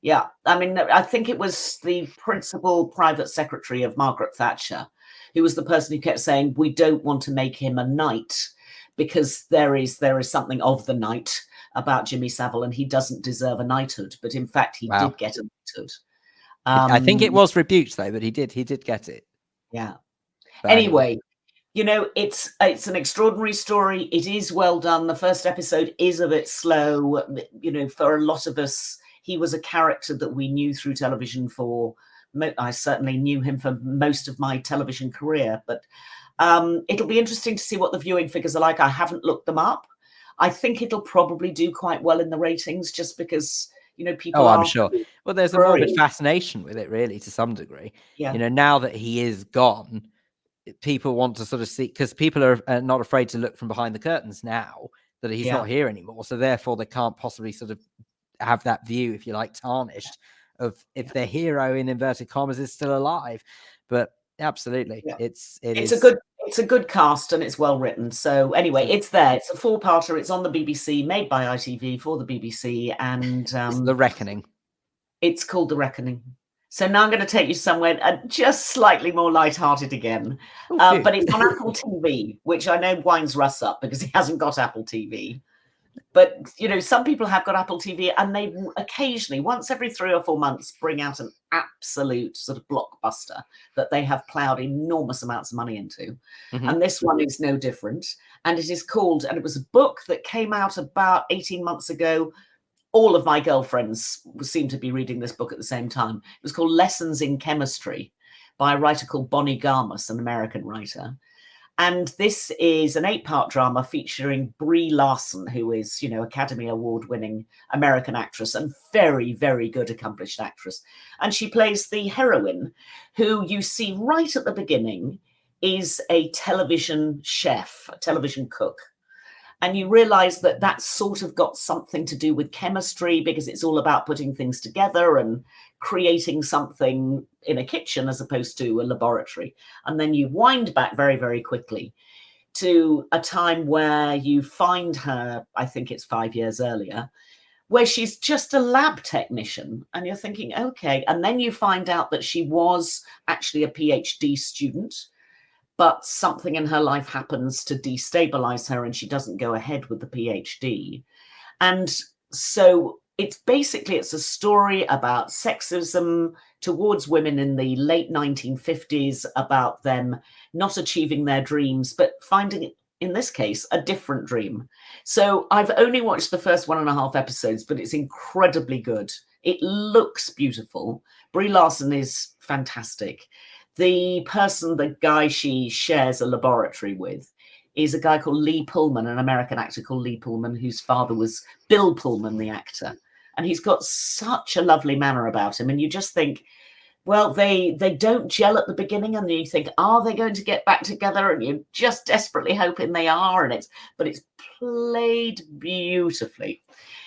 Yeah, I mean, I think it was the principal private secretary of Margaret Thatcher, who was the person who kept saying, we don't want to make him a knight because there is something of the knight about Jimmy Savile, and he doesn't deserve a knighthood. But in fact, he did get a knighthood. I think it was rebuked, though, but he did get it. Yeah. But anyway, it's an extraordinary story. It is well done. The first episode is a bit slow. For a lot of us, he was a character that we knew through television I certainly knew him for most of my television career, but it'll be interesting to see what the viewing figures are like. I haven't looked them up. I think it'll probably do quite well in the ratings, just because, people I'm sure. Well, there's a morbid fascination with it, really, to some degree. Yeah. Now that he is gone, people want to sort of see, because people are not afraid to look from behind the curtains now that he's not here anymore. So therefore, they can't possibly sort of have that view, if you like, tarnished of if their hero, in inverted commas, is still alive. But absolutely, it's a good cast, and it's well written. So anyway, it's there. It's a 4-parter. It's on the BBC, made by ITV for the BBC, and it's The Reckoning. It's called The Reckoning. So now I'm going to take you somewhere just slightly more lighthearted again. But it's on Apple TV, which I know winds Russ up because he hasn't got Apple TV. But, some people have got Apple TV and they occasionally, once every 3 or 4 months, bring out an absolute sort of blockbuster that they have ploughed enormous amounts of money into. Mhm. And this one is no different. And it is called, and it was a book that came out about 18 months ago. All of my girlfriends seem to be reading this book at the same time. It was called Lessons in Chemistry by a writer called Bonnie Garmus, an American writer. And this is an 8-part drama featuring Brie Larson, who is, Academy Award-winning American actress and very, very good accomplished actress. And she plays the heroine, who you see right at the beginning is a television chef, a television cook. And you realize that that's sort of got something to do with chemistry, because it's all about putting things together and creating something in a kitchen as opposed to a laboratory. And then you wind back very, very quickly to a time where you find her, I think it's 5 years earlier, where she's just a lab technician. And you're thinking, okay. And then you find out that she was actually a PhD student, but something in her life happens to destabilize her and she doesn't go ahead with the PhD. And so it's a story about sexism towards women in the late 1950s, about them not achieving their dreams, but finding, in this case, a different dream. So I've only watched the first 1.5 episodes, but it's incredibly good. It looks beautiful. Brie Larson is fantastic. The guy she shares a laboratory with is a guy called Lee Pullman, an American actor called Lee Pullman, whose father was Bill Pullman, the actor. And he's got such a lovely manner about him. And you just think, well, they don't gel at the beginning. And you think, are they going to get back together? And you're just desperately hoping they are. But it's played beautifully.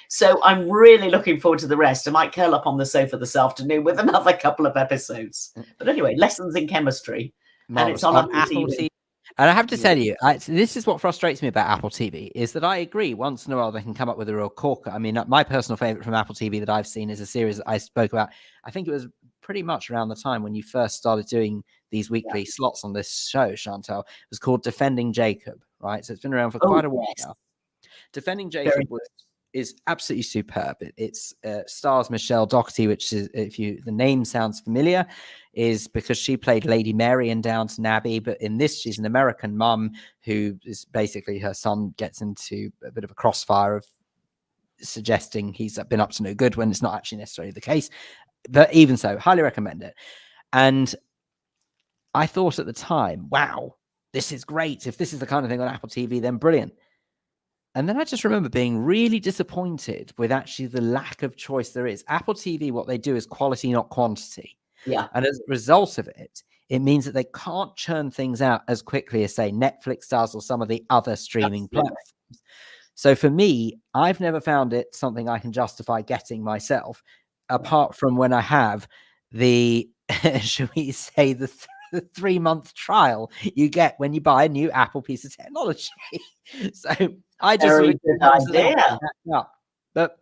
So I'm really looking forward to the rest. I might curl up on the sofa this afternoon with another couple of episodes. But anyway, Lessons in Chemistry. Marvelous. And it's on Apple TV. And I have to tell you, this is what frustrates me about Apple TV, is that I agree once in a while they can come up with a real corker. I mean, my personal favorite from Apple TV that I've seen is a series that I spoke about. I think it was pretty much around the time when you first started doing these weekly slots on this show, Chantal. It was called Defending Jacob, right? So it's been around for quite a while now. Defending Jacob is absolutely superb. It's stars Michelle Doherty, which is, the name sounds familiar, is because she played Lady Mary in Downton Abbey. But in this, she's an American mum who is basically, her son gets into a bit of a crossfire of suggesting he's been up to no good when it's not actually necessarily the case. But even so, highly recommend it. And I thought at the time, wow, this is great. If this is the kind of thing on Apple TV, then brilliant. And then I just remember being really disappointed with actually the lack of choice there is. Apple TV, what they do is quality, not quantity. Yeah. And as a result of it, it means that they can't churn things out as quickly as, say, Netflix does or some of the other streaming platforms. So for me, I've never found it something I can justify getting myself, apart from when I have the, should we say, the 3-month trial you get when you buy a new Apple piece of technology. So I just Very good idea. But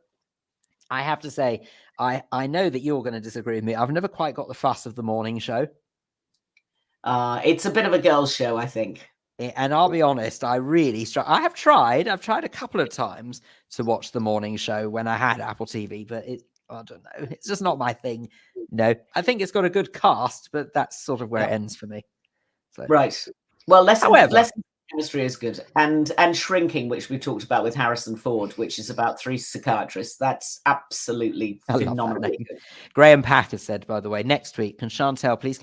I have to say, I know that you're going to disagree with me. I've never quite got the fuss of the morning show. It's a bit of a girl's show, I think. And I'll be honest, I really I've tried a couple of times to watch the morning show when I had Apple TV, but I don't know. It's just not my thing. I think it's got a good cast, but that's sort of where it ends for me. So. Right. Well, Lessons in Chemistry is good. And Shrinking, which we talked about with Harrison Ford, which is about 3 psychiatrists. That's absolutely phenomenal. Graham Packer said, by the way, next week, can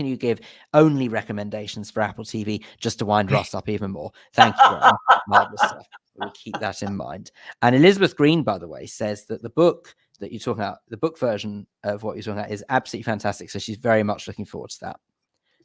you give only recommendations for Apple TV just to wind Ross up even more? Thank you, Graham. Marvelous stuff. We'll keep that in mind. And Elizabeth Green, by the way, says that the book that you're talking about, the book version of what you're talking about, is absolutely fantastic. So she's very much looking forward to that.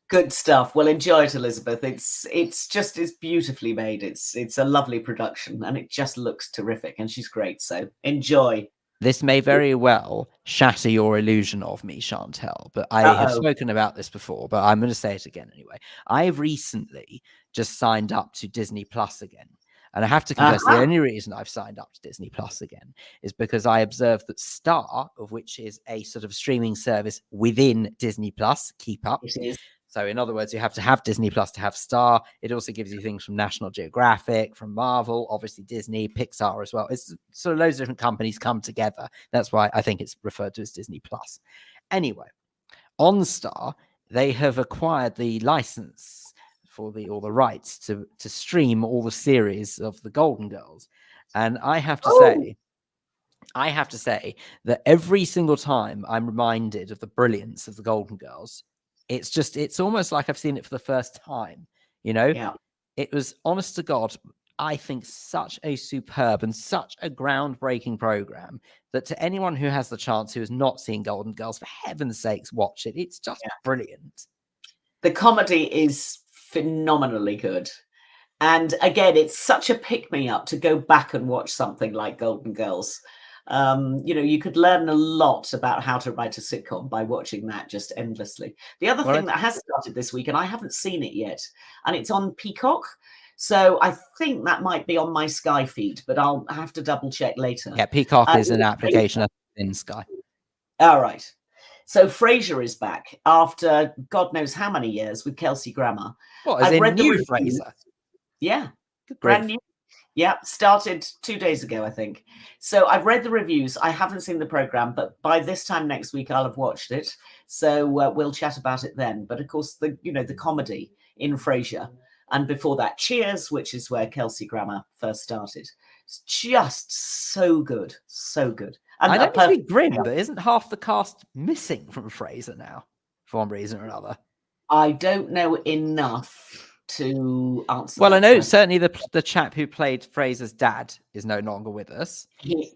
Good stuff. Well, enjoy it, Elizabeth. It's beautifully made. It's a lovely production and it just looks terrific. And she's great. So enjoy. This may very well shatter your illusion of me, Chantal, but I have spoken about this before, but I'm going to say it again anyway. I've recently just signed up to Disney Plus again. And I have to confess, the only reason I've signed up to Disney Plus again is because I observed that Star, of which is a sort of streaming service within Disney Plus, keep up, So in other words, you have to have Disney Plus to have Star. It also gives you things from National Geographic, from Marvel, obviously Disney, Pixar as well. It's sort of loads of different companies come together. That's why I think it's referred to as Disney Plus. Anyway, on Star, they have acquired the license for all the rights to stream all the series of the Golden Girls. And I have to say that every single time I'm reminded of the brilliance of the Golden Girls, it's almost like I've seen it for the first time, you know? Yeah. It was, honest to God, I think such a superb and such a groundbreaking program that to anyone who has the chance who has not seen Golden Girls, for heaven's sakes, watch it. It's just brilliant. The comedy is phenomenally good. And again, it's such a pick-me-up to go back and watch something like Golden Girls. You could learn a lot about how to write a sitcom by watching that just endlessly. The other thing that has started this week, and I haven't seen it yet, and it's on Peacock. So I think that might be on my Sky feed, but I'll have to double check later. Yeah, Peacock is an application in Sky. All right. So Frasier is back after God knows how many years with Kelsey Grammer. What, as in new Frasier? Yeah, brand new. Yeah, started 2 days ago, I think. So I've read the reviews. I haven't seen the program, but by this time next week, I'll have watched it. So we'll chat about it then. But of course, the comedy in Frasier, and before that, Cheers, which is where Kelsey Grammer first started. It's just so good, so good. And I don't mean to be grim, but isn't half the cast missing from Frasier now for one reason or another? I don't know enough to answer. Well, I know certainly the chap who played Fraser's dad is no longer with us.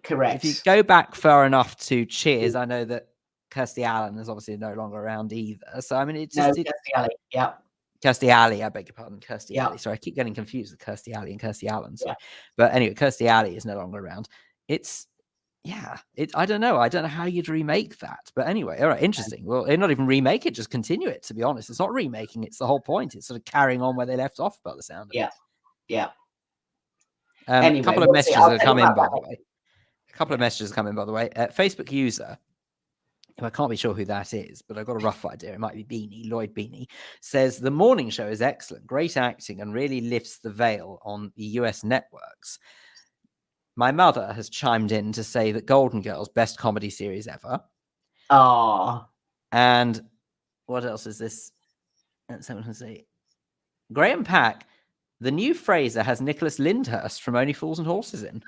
Correct. If you go back far enough to Cheers, I know that Kirstie Allen is obviously no longer around either. So I mean, it's just Kirstie Alley. Yeah. Kirstie Alley, I beg your pardon, Kirstie Alley. Sorry, I keep getting confused with Kirstie Alley and Kirstie Allen. Sorry. Yeah. But anyway, Kirstie Alley is no longer around. I don't know. I don't know how you'd remake that. But anyway, all right, interesting. Well, they're not even remake it, just continue it, to be honest. It's not remaking, it's the whole point. It's sort of carrying on where they left off by the sound of it. Yeah. Anyway, a couple of messages have come in, by the way. Facebook user, who I can't be sure who that is, but I've got a rough idea. It might be Beanie, Lloyd Beanie, says the morning show is excellent, great acting, and really lifts the veil on the US networks. My mother has chimed in to say that Golden Girls, best comedy series ever. Oh. And what else is this? Someone can say, Graham Pack, the new Frasier has Nicholas Lyndhurst from Only Fools and Horses in.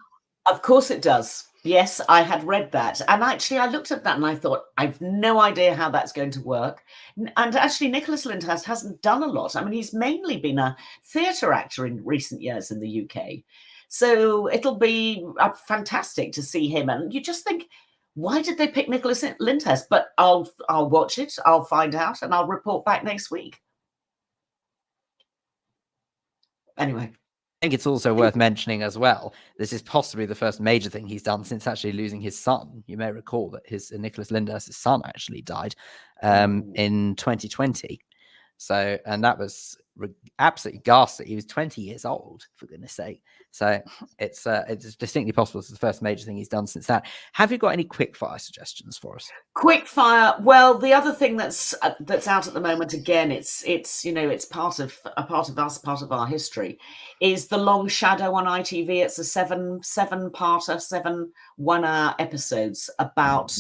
Of course it does. Yes, I had read that. And actually, I looked at that and I thought, I've no idea how that's going to work. And actually, Nicholas Lyndhurst hasn't done a lot. I mean, he's mainly been a theatre actor in recent years in the UK. So it'll be fantastic to see him. And you just think, why did they pick Nicholas Lyndhurst? But I'll watch it, I'll find out, and I'll report back next week. Anyway. I think it's also worth mentioning as well, this is possibly the first major thing he's done since actually losing his son. You may recall that Nicholas Lyndhurst's son actually died in 2020. So, and that was absolutely ghastly. He was 20 years old, for goodness sake. So it's distinctly possible it's the first major thing he's done since that. Have you got any quick fire suggestions for us? Quick fire. Well, the other thing that's out at the moment, again, it's part of us, part of our history, is The Long Shadow on ITV. It's a seven-parter, 7 1-hour episodes about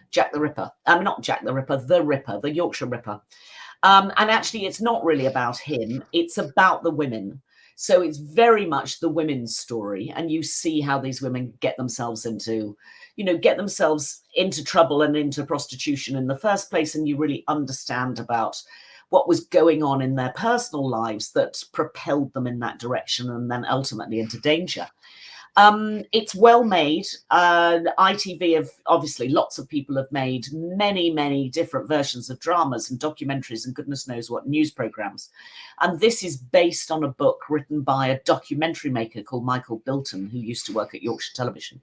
Jack the Ripper. Not Jack the Ripper, the Yorkshire Ripper. And actually, it's not really about him. It's about the women. So it's very much the women's story. And you see how these women get themselves into trouble and into prostitution in the first place. And you really understand about what was going on in their personal lives that propelled them in that direction and then ultimately into danger. It's well made. ITV have obviously, lots of people have made many, many different versions of dramas and documentaries and goodness knows what news programs. And this is based on a book written by a documentary maker called Michael Bilton, who used to work at Yorkshire Television,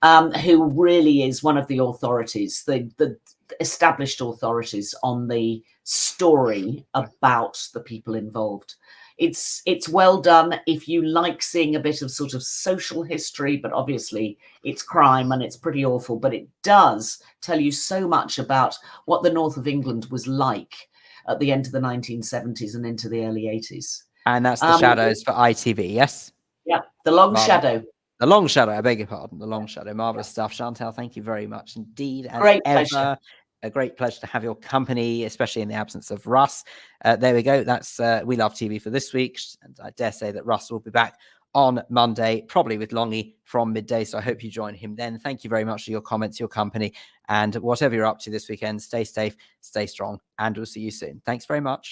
who really is one of the authorities, the established authorities on the story about the people involved. It's well done if you like seeing a bit of sort of social history, but obviously it's crime and it's pretty awful, but it does tell you so much about what the north of England was like at the end of the 1970s and into the early 80s. And that's the Shadows for ITV, yes? Yeah, The Long Marvelous. Shadow. The Long Shadow, I beg your pardon. The Long Shadow. Marvelous stuff. Chantal, thank you very much indeed. As Great ever, pleasure. a great pleasure to have your company, especially in the absence of Russ. There we go. That's We Love TV for this week. And I dare say that Russ will be back on Monday, probably with Longy from midday. So I hope you join him then. Thank you very much for your comments, your company, and whatever you're up to this weekend, stay safe, stay strong, and we'll see you soon. Thanks very much.